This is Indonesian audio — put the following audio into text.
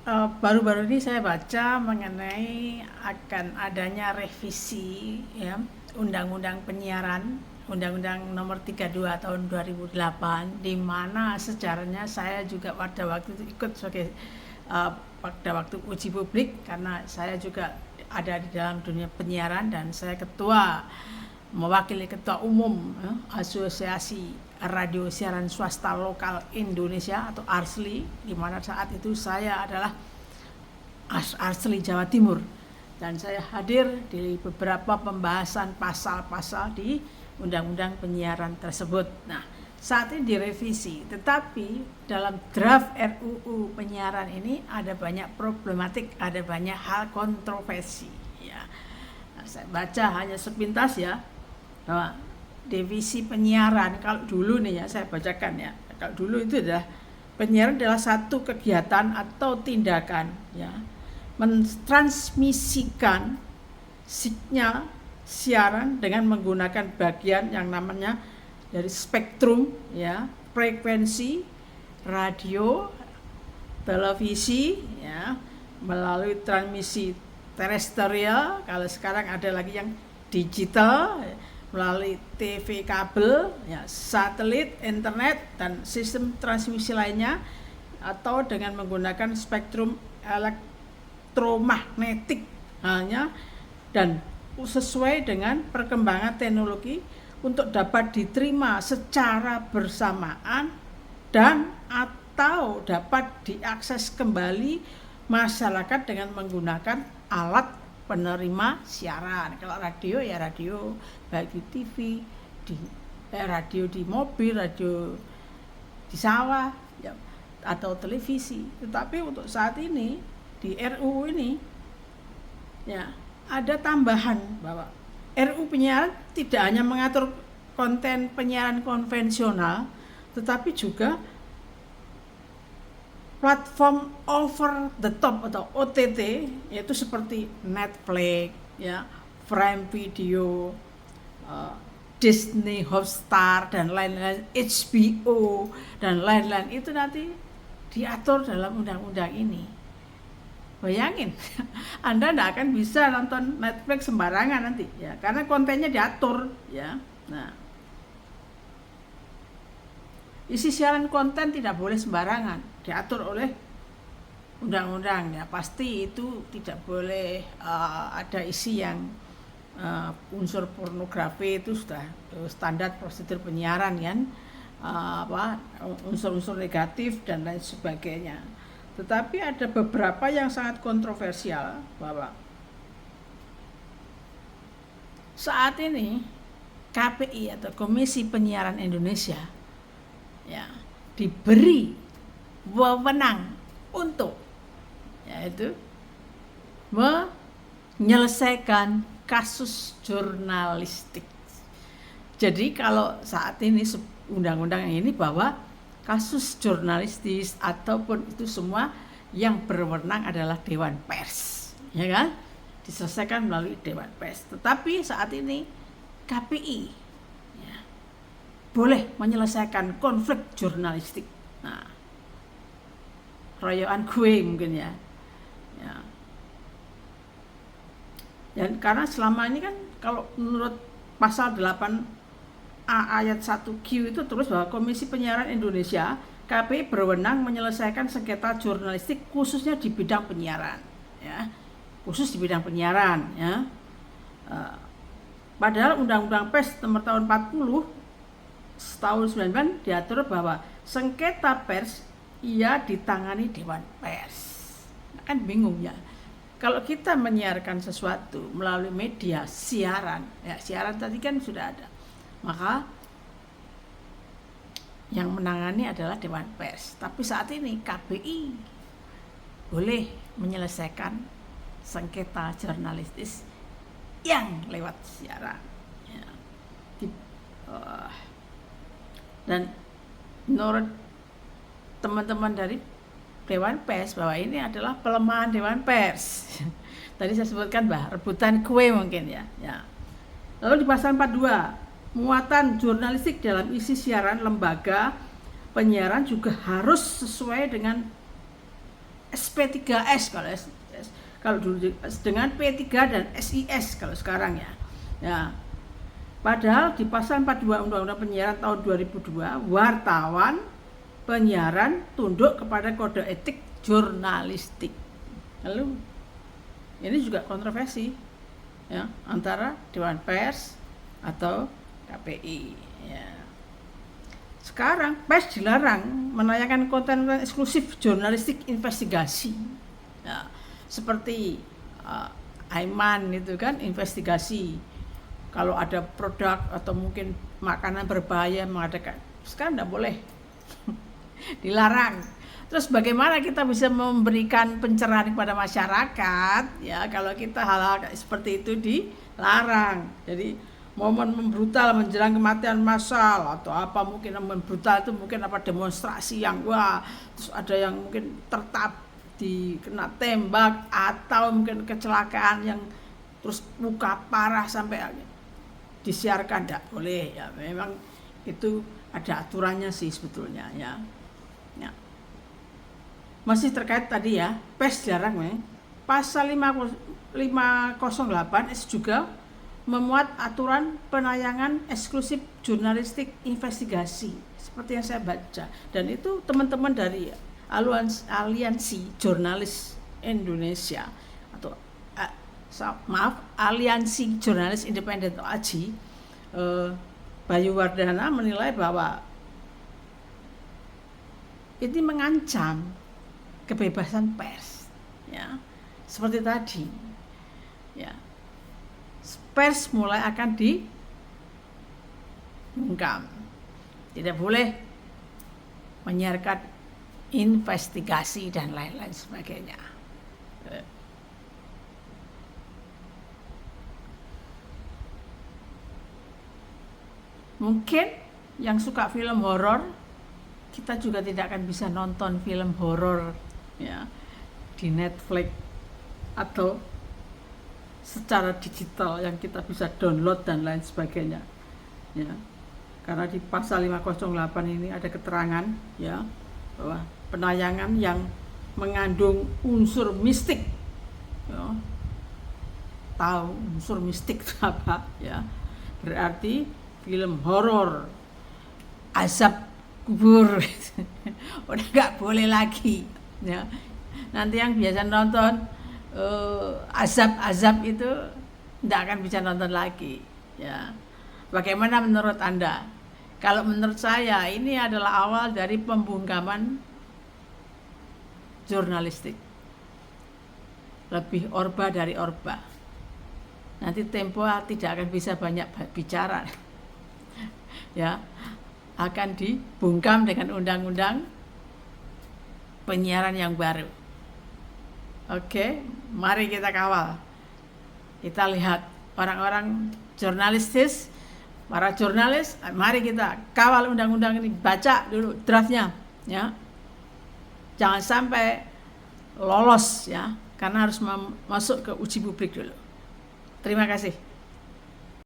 Baru-baru ini saya baca mengenai akan adanya revisi ya Undang-Undang Penyiaran, Undang-Undang Nomor 32 Tahun 2008, di mana sejarahnya saya juga pada waktu itu ikut sebagai pada waktu uji publik, karena saya juga ada di dalam dunia penyiaran dan saya mewakili ketua umum Asosiasi Radio Siaran Swasta Lokal Indonesia atau ARSLI, di mana saat itu saya adalah ARSLI Jawa Timur, dan saya hadir di beberapa pembahasan pasal-pasal di Undang-Undang Penyiaran tersebut. Nah, saat ini direvisi, tetapi dalam draft RUU Penyiaran ini ada banyak problematik, ada banyak hal kontroversi ya. Nah, saya baca hanya sepintas ya, bahwa divisi penyiaran kalau dulu nih ya, saya bacakan ya, kalau dulu itu adalah penyiaran adalah satu kegiatan atau tindakan ya mentransmisikan sinyal siaran dengan menggunakan bagian yang namanya dari spektrum ya, frekuensi radio, televisi ya, melalui transmisi terestrial, kalau sekarang ada lagi yang digital, melalui TV kabel, ya, satelit, internet, dan sistem transmisi lainnya, atau dengan menggunakan spektrum elektromagnetik hanya, dan sesuai dengan perkembangan teknologi untuk dapat diterima secara bersamaan dan atau dapat diakses kembali masyarakat dengan menggunakan alat penerima siaran. Kalau radio ya radio, baik di TV, radio di mobil, radio di sawah ya, atau televisi. Tetapi untuk saat ini di RUU ini ya ada tambahan bahwa RUU penyiaran tidak hanya mengatur konten penyiaran konvensional, tetapi juga platform over the top atau OTT, yaitu seperti Netflix, ya, Prime Video, Disney Hotstar dan lain-lain, HBO dan lain-lain, itu nanti diatur dalam undang-undang ini. Bayangin, Anda tidak akan bisa nonton Netflix sembarangan nanti, ya, karena kontennya diatur, ya. Nah, isi siaran konten tidak boleh sembarangan, diatur oleh undang-undang ya. Pasti itu tidak boleh ada isi yang unsur pornografi, itu sudah standar prosedur penyiaran kan, unsur-unsur negatif dan lain sebagainya. Tetapi ada beberapa yang sangat kontroversial, bahwa saat ini KPI atau Komisi Penyiaran Indonesia ya diberi wewenang untuk yaitu menyelesaikan kasus jurnalistik. Jadi kalau saat ini undang-undang ini bahwa kasus jurnalistis ataupun itu semua yang berwenang adalah Dewan Pers, ya kan? Diselesaikan melalui Dewan Pers. Tetapi saat ini KPI ya, boleh menyelesaikan konflik jurnalistik. Nah, royoan gue mungkin ya. Ya. Dan karena selama ini kan kalau menurut pasal 8A ayat 1Q itu terus bahwa Komisi Penyiaran Indonesia KPI berwenang menyelesaikan sengketa jurnalistik khususnya di bidang penyiaran ya. Khusus di bidang penyiaran ya. Padahal Undang-Undang Pers nomor tahun 40 tahun 99 diatur bahwa sengketa pers ia ditangani Dewan Pers. Kan bingung ya. Kalau kita menyiarkan sesuatu melalui media siaran, ya siaran tadi kan sudah ada, maka yang menangani adalah Dewan Pers. Tapi saat ini KPI boleh menyelesaikan sengketa jurnalistis yang lewat siaran ya. Dan menurut teman-teman dari Dewan Pers bahwa ini adalah pelemahan Dewan Pers. Tadi saya sebutkan rebutan kue mungkin ya. Lalu di pasal 42, muatan jurnalistik dalam isi siaran lembaga penyiaran juga harus sesuai dengan SP3S kalau dulu, dengan P3 dan SIS kalau sekarang ya. Ya. Padahal di pasal 42 Undang-Undang Penyiaran tahun 2002, wartawan penyiaran tunduk kepada kode etik jurnalistik. Lalu ini juga kontroversi ya, antara Dewan Pers atau KPI ya. Sekarang pers dilarang menayangkan konten-konten eksklusif jurnalistik investigasi ya, seperti Aiman itu kan, investigasi kalau ada produk atau mungkin makanan berbahaya mengadakan, sekarang tidak boleh. Dilarang. Terus bagaimana kita bisa memberikan pencerahan kepada masyarakat ya kalau kita hal-hal seperti itu dilarang. Jadi momen brutal menjelang kematian massal atau apa, mungkin momen brutal itu mungkin apa, demonstrasi yang wah, terus ada yang mungkin kena tembak atau mungkin kecelakaan yang terus luka parah sampai disiarkan, tidak boleh ya. Memang itu ada aturannya sih sebetulnya ya. Ya. Masih terkait tadi ya, pers dilarang ya. Pasal 508 juga memuat aturan penayangan eksklusif jurnalistik investigasi seperti yang saya baca, dan itu teman-teman dari Aliansi Jurnalis Indonesia atau Aliansi Jurnalis Independen atau AJI, Bayu Wardana menilai bahwa ini mengancam kebebasan pers ya, seperti tadi ya, pers mulai akan dibungkam, tidak boleh menyiarkan investigasi dan lain-lain sebagainya. Mungkin yang suka film horor, kita juga tidak akan bisa nonton film horor ya di Netflix atau secara digital yang kita bisa download dan lain sebagainya ya, karena di pasal 508 ini ada keterangan ya bahwa penayangan yang mengandung unsur mistik ya, tahu unsur mistik itu apa ya, berarti film horor, azab kubur udah nggak boleh lagi ya. Nanti yang biasa nonton azab itu tidak akan bisa nonton lagi ya. Bagaimana menurut Anda? Kalau menurut saya ini adalah awal dari pembungkaman jurnalistik, lebih orba dari orba. Nanti Tempo tidak akan bisa banyak bicara ya, akan dibungkam dengan undang-undang penyiaran yang baru. Oke, mari kita kawal. Kita lihat orang-orang jurnalistis, para jurnalis, mari kita kawal undang-undang ini, baca dulu draftnya ya. Jangan sampai lolos ya, karena harus masuk ke uji publik dulu. Terima kasih.